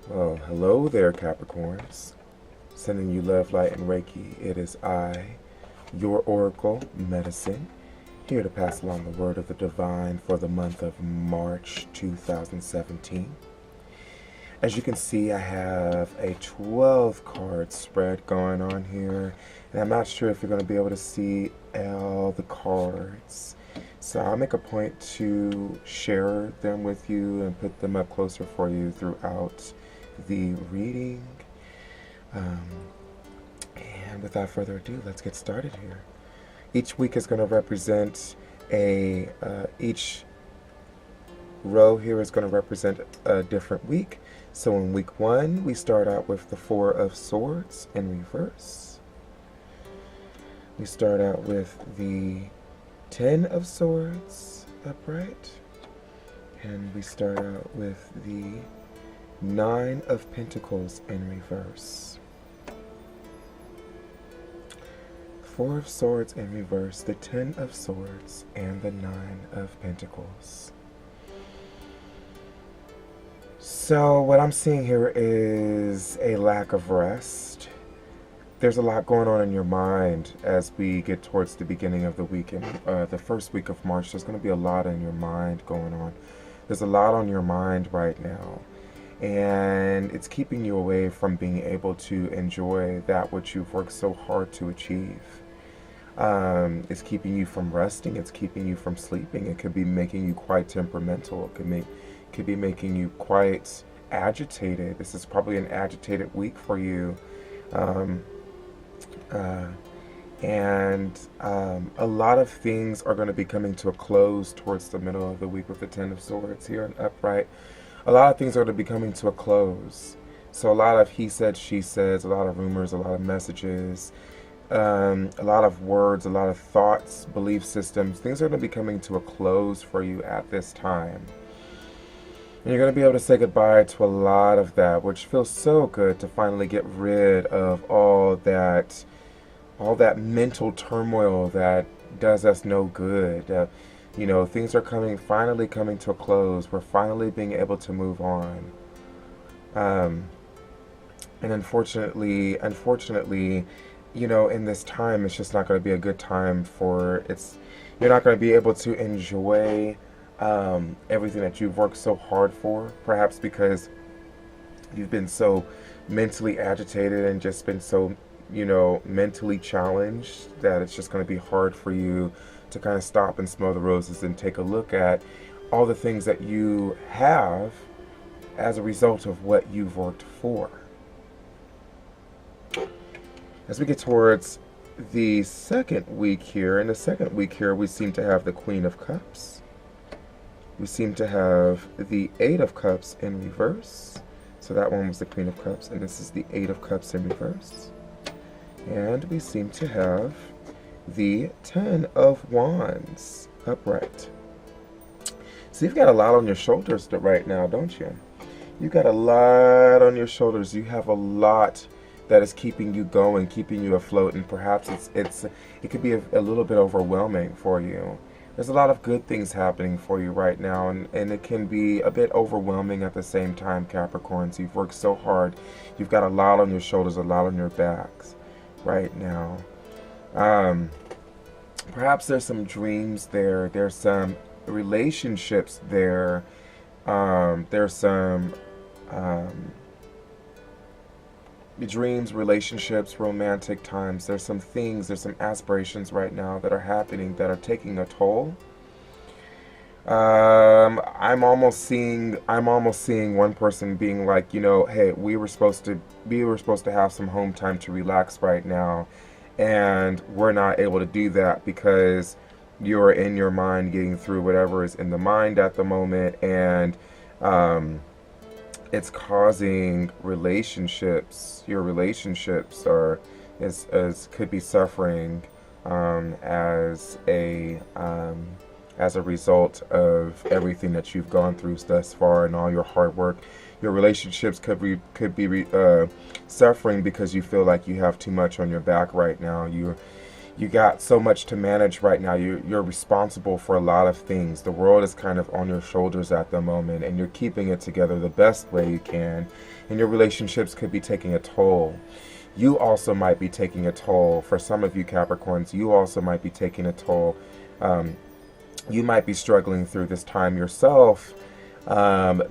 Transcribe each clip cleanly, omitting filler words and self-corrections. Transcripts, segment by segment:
Well, hello there, Capricorns. Sending you love, light, and Reiki. It is I, your Oracle Medicine, here to pass along the word of the divine for the month of March 2017. As you can see, I have a 12 card spread going on here, and I'm not sure if you're going to be able to see all the cards. So I'll make a point to share them with you and put them up closer for you throughout the reading. And without further ado, let's get started here. Each week is going to represent each row here is going to represent a different week. So in week 1, we start out with the 4 of Swords in reverse. We start out with the 10 of Swords upright. And we start out with the 9 of Pentacles in reverse. 4 of Swords in reverse, the 10 of Swords, and the 9 of Pentacles. So what I'm seeing here is a lack of rest. There's a lot going on in your mind as we get towards the beginning of the week. And the first week of March, there's going to be a lot in your mind going on. There's a lot on your mind right now. And it's keeping you away from being able to enjoy that which you've worked so hard to achieve. It's keeping you from resting. It's keeping you from sleeping. It could be making you quite temperamental. It could be making you quite agitated. This is probably an agitated week for you. And a lot of things are going to be coming to a close towards the middle of the week with the 10 of Swords here and upright. A lot of things are going to be coming to a close. So a lot of he said, she says, a lot of rumors, a lot of messages, a lot of words, a lot of thoughts, belief systems. Things are going to be coming to a close for you at this time. And you're going to be able to say goodbye to a lot of that, which feels so good to finally get rid of all that mental turmoil that does us no good. You know, things are finally coming to a close. We're finally being able to move on. And unfortunately, you know, in this time, it's just not going to be a good time you're not going to be able to enjoy everything that you've worked so hard for, perhaps because you've been so mentally agitated and just been so, you know, mentally challenged that it's just going to be hard for you to kind of stop and smell the roses and take a look at all the things that you have as a result of what you've worked for. As we get towards the second week here, we seem to have the Queen of Cups. We seem to have the 8 of Cups in reverse. So that one was the Queen of Cups, and this is the 8 of Cups in reverse. And we seem to have the 10 of Wands upright. So you've got a lot on your shoulders right now, don't you? You've got a lot on your shoulders. You have a lot that is keeping you going, keeping you afloat, and perhaps it could be a little bit overwhelming for you. There's a lot of good things happening for you right now, and it can be a bit overwhelming at the same time, Capricorns. You've worked so hard. You've got a lot on your shoulders, a lot on your backs right now. Perhaps there's some dreams there. There's some relationships there. There's some dreams, relationships, romantic times. There's some things, there's some aspirations right now that are happening that are taking a toll. I'm almost seeing one person being like, you know, hey, we were supposed to have some home time to relax right now, and we're not able to do that because you're in your mind getting through whatever is in the mind at the moment, and it's causing relationships. Your relationships could be suffering as a result of everything that you've gone through thus far and all your hard work. Your relationships could be suffering because you feel like you have too much on your back right now. You got so much to manage right now. You're responsible for a lot of things. The world is kind of on your shoulders at the moment, and you're keeping it together the best way you can. And your relationships could be taking a toll. You also might be taking a toll. For some of you Capricorns, you also might be taking a toll. You might be struggling through this time yourself,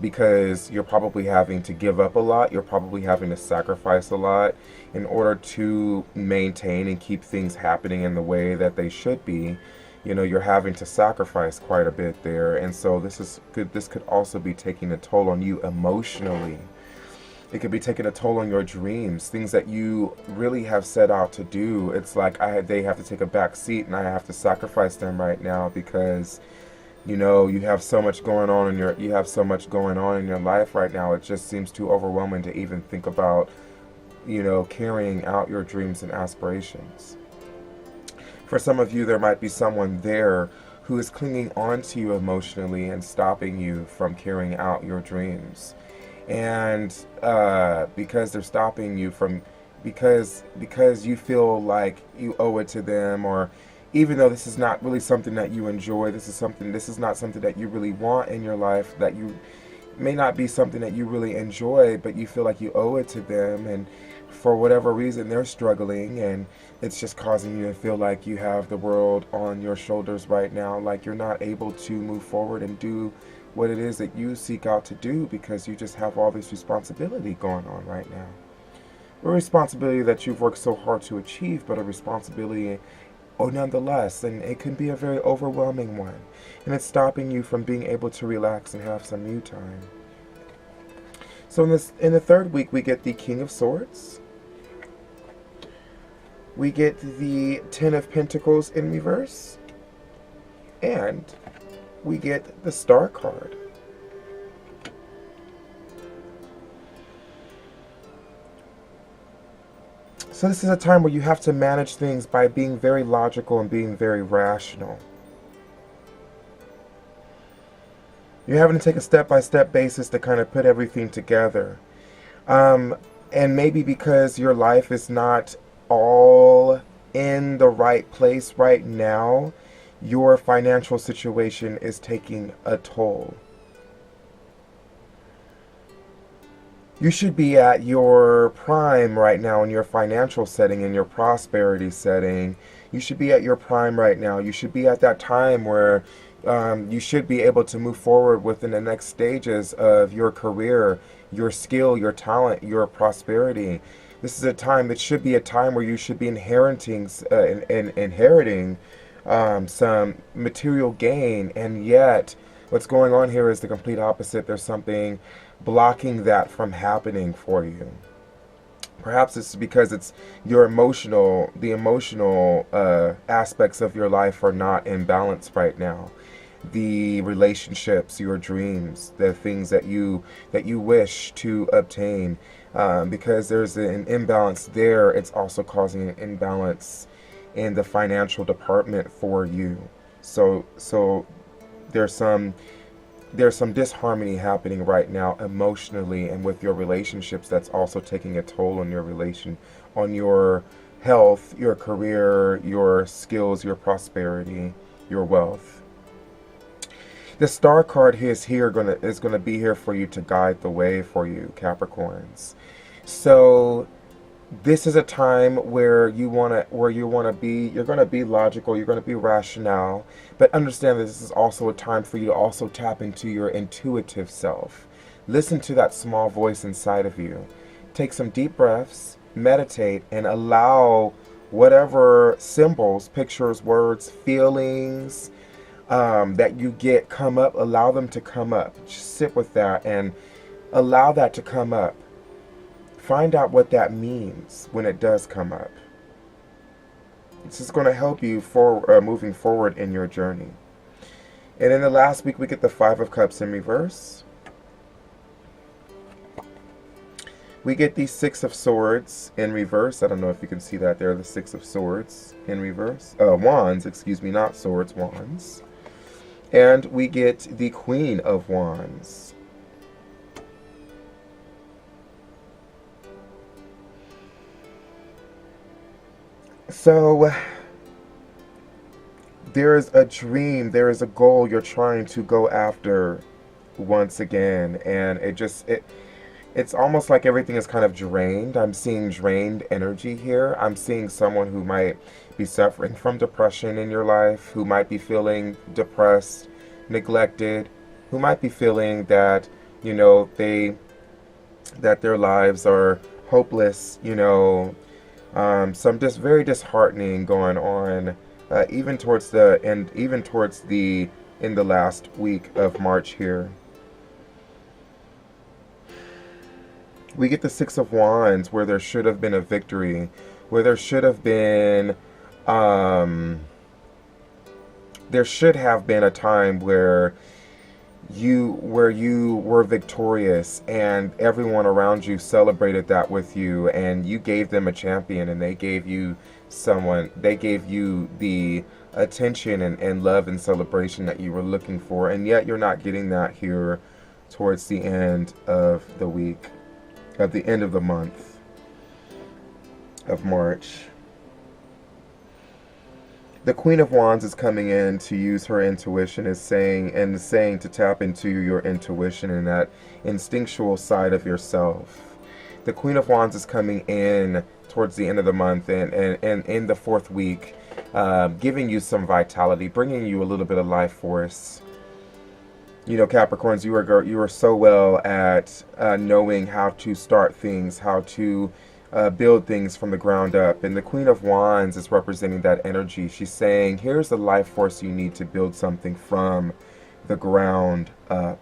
because you're probably having to give up a lot. You're probably having to sacrifice a lot in order to maintain and keep things happening in the way that they should be. You know, you're having to sacrifice quite a bit there. And so this could also be taking a toll on you emotionally. It could be taking a toll on your dreams, things that you really have set out to do. It's like they have to take a back seat, and I have to sacrifice them right now because, you know, you have so much going on in your life right now. It just seems too overwhelming to even think about, you know, carrying out your dreams and aspirations. For some of you, there might be someone there who is clinging on to you emotionally and stopping you from carrying out your dreams. And because they're stopping you from, because you feel like you owe it to them, or even though this is not really something that you enjoy, this is not something that you really want in your life, that you may not be something that you really enjoy, but you feel like you owe it to them, and for whatever reason they're struggling, and it's just causing you to feel like you have the world on your shoulders right now, like you're not able to move forward and do what it is that you seek out to do because you just have all this responsibility going on right now. A responsibility that you've worked so hard to achieve, but a responsibility nonetheless, and it can be a very overwhelming one, and it's stopping you from being able to relax and have some you time. So in the third week, we get the King of Swords, we get the Ten of Pentacles in reverse, and we get the Star card. So this is a time where you have to manage things by being very logical and being very rational. You're having to take a step-by-step basis to kind of put everything together. And maybe because your life is not all in the right place right now, your financial situation is taking a toll. You should be at your prime right now in your financial setting, in your prosperity setting. You should be at your prime right now. You should be at that time where you should be able to move forward within the next stages of your career, your skill, your talent, your prosperity. This is a time, it should be a time where you should be inheriting some material gain, and yet what's going on here is the complete opposite. There's something blocking that from happening for you. Perhaps it's because it's the emotional aspects of your life are not in balance right now. The relationships, your dreams, the things that you wish to obtain, because there's an imbalance there, it's also causing an imbalance in the financial department for you. So there's some disharmony happening right now emotionally and with your relationships, that's also taking a toll on on your health, your career, your skills, your prosperity, your wealth. The Star card is gonna be here for you to guide the way for you, Capricorns. So this is a time where you're gonna be logical, you're gonna be rational, but understand that this is also a time for you to also tap into your intuitive self. Listen to that small voice inside of you. Take some deep breaths, meditate, and allow whatever symbols, pictures, words, feelings that you get come up, allow them to come up. Just sit with that and allow that to come up. Find out what that means when it does come up. This is going to help you for moving forward in your journey. And in the last week, we get the Five of Cups in reverse. We get the Six of Swords in reverse. I don't know if you can see that there, the Six of Swords in reverse. Wands, excuse me, not swords, wands. And we get the Queen of Wands. So There is a dream, there is a goal you're trying to go after once again, and it's almost like everything is kind of drained. I'm seeing drained energy here. I'm seeing someone who might be suffering from depression in your life, who might be feeling depressed, neglected, who might be feeling that, you know, that their lives are hopeless, you know, some just very disheartening going on, even towards the end, even towards the in the last week of March here. We get the Six of Wands, where there should have been a victory, where there should have been a time where you were victorious and everyone around you celebrated that with you, and you gave them a champion, and they gave you the attention and love and celebration that you were looking for, and yet you're not getting that here towards the end of the week, at the end of the month of March. The Queen of Wands is coming in to use her intuition, is saying to tap into your intuition and that instinctual side of yourself. The Queen of Wands is coming in towards the end of the month and in the fourth week, giving you some vitality, bringing you a little bit of life force. You know, Capricorns, you are so well at knowing how to start things, how to build things from the ground up. And the Queen of Wands is representing that energy. She's saying, here's the life force you need to build something from the ground up.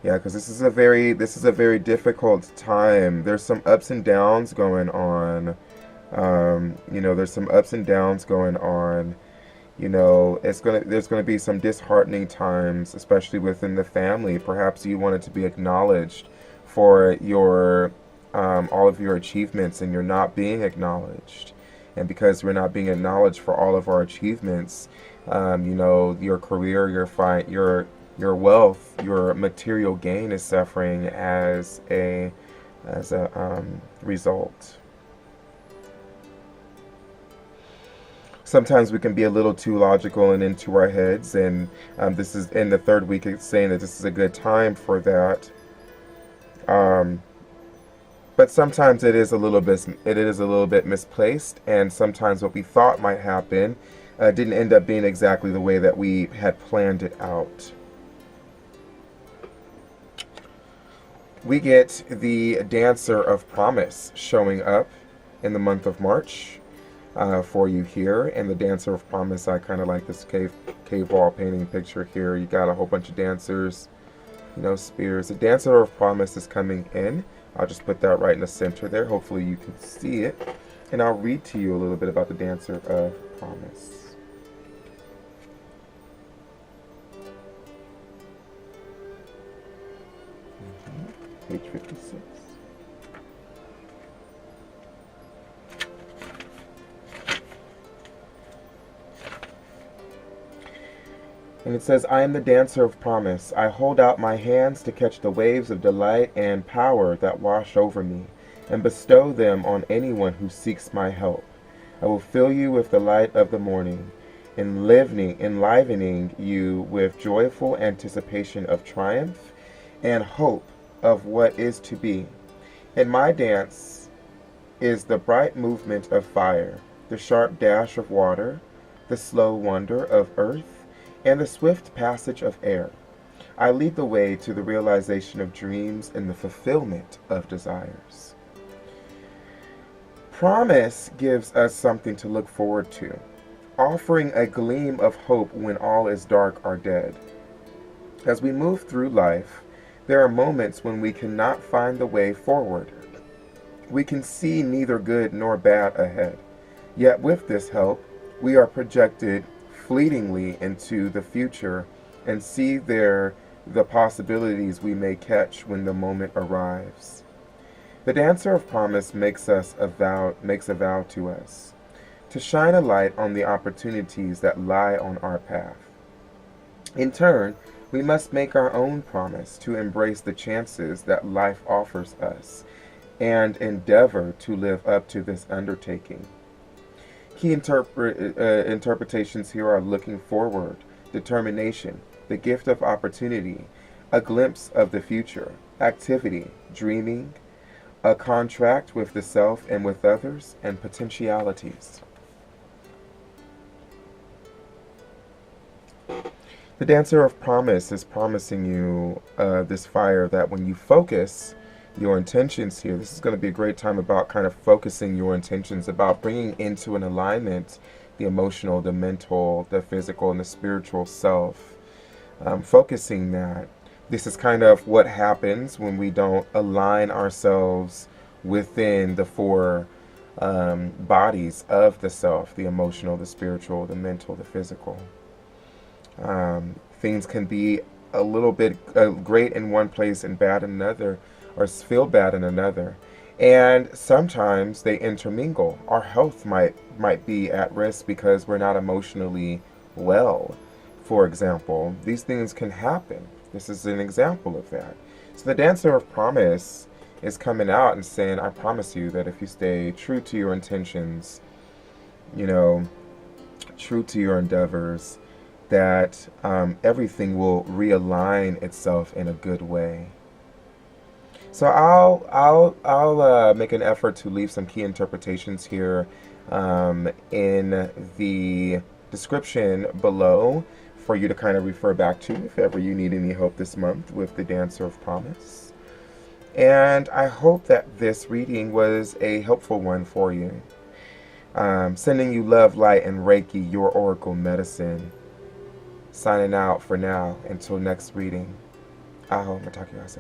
Yeah, because this is a very difficult time. There's some ups and downs going on. You know, there's some ups and downs going on. You know, there's gonna be some disheartening times, especially within the family. Perhaps you wanted to be acknowledged for your all of your achievements, and you're not being acknowledged. And because we're not being acknowledged for all of our achievements, you know, your career, your wealth, your material gain is suffering as a result. Sometimes we can be a little too logical and into our heads, and this is in the third week. It's saying that this is a good time for that. But sometimes it is a little bit misplaced, and sometimes what we thought might happen didn't end up being exactly the way that we had planned it out. We get the Dancer of Promise showing up in the month of March for you here. And the Dancer of Promise, I kind of like this cave wall painting picture here. You got a whole bunch of dancers, you know, spears. The Dancer of Promise is coming in. I'll just put that right in the center there. Hopefully you can see it. And I'll read to you a little bit about the Dancer of Promise. Page 56. And it says, I am the Dancer of Promise. I hold out my hands to catch the waves of delight and power that wash over me, and bestow them on anyone who seeks my help. I will fill you with the light of the morning, enlivening you with joyful anticipation of triumph and hope of what is to be. In my dance is the bright movement of fire, the sharp dash of water, the slow wonder of earth, and the swift passage of air. I lead the way to the realization of dreams and the fulfillment of desires. Promise gives us something to look forward to, offering a gleam of hope when all is dark or dead. As we move through life, there are moments when we cannot find the way forward. We can see neither good nor bad ahead. Yet with this help, we are projected fleetingly into the future and see there the possibilities we may catch when the moment arrives. The Dancer of Promise makes a vow to us to shine a light on the opportunities that lie on our path. In turn, we must make our own promise to embrace the chances that life offers us and endeavor to live up to this undertaking. key interpretations here are looking forward, determination, the gift of opportunity, a glimpse of the future, activity, dreaming, a contract with the self and with others, and potentialities. The Dancer of Promise is promising you this fire that when you focus your intentions here, this is going to be a great time about kind of focusing your intentions, about bringing into an alignment the emotional, the mental, the physical, and the spiritual self. Focusing that. This is kind of what happens when we don't align ourselves within the four bodies of the self, the emotional, the spiritual, the mental, the physical. Things can be a little bit great in one place and bad in another, or feel bad in another. And sometimes they intermingle. Our health might be at risk because we're not emotionally well, for example. These things can happen. This is an example of that. So the Dancer of Promise is coming out and saying, I promise you that if you stay true to your intentions, you know, true to your endeavors, that everything will realign itself in a good way. So I'll make an effort to leave some key interpretations here in the description below for you to kind of refer back to if ever you need any help this month with the Dancer of Promise. And I hope that this reading was a helpful one for you. Sending you love, light, and Reiki, your Oracle Medicine. Signing out for now until next reading. Aho Mataki Ase.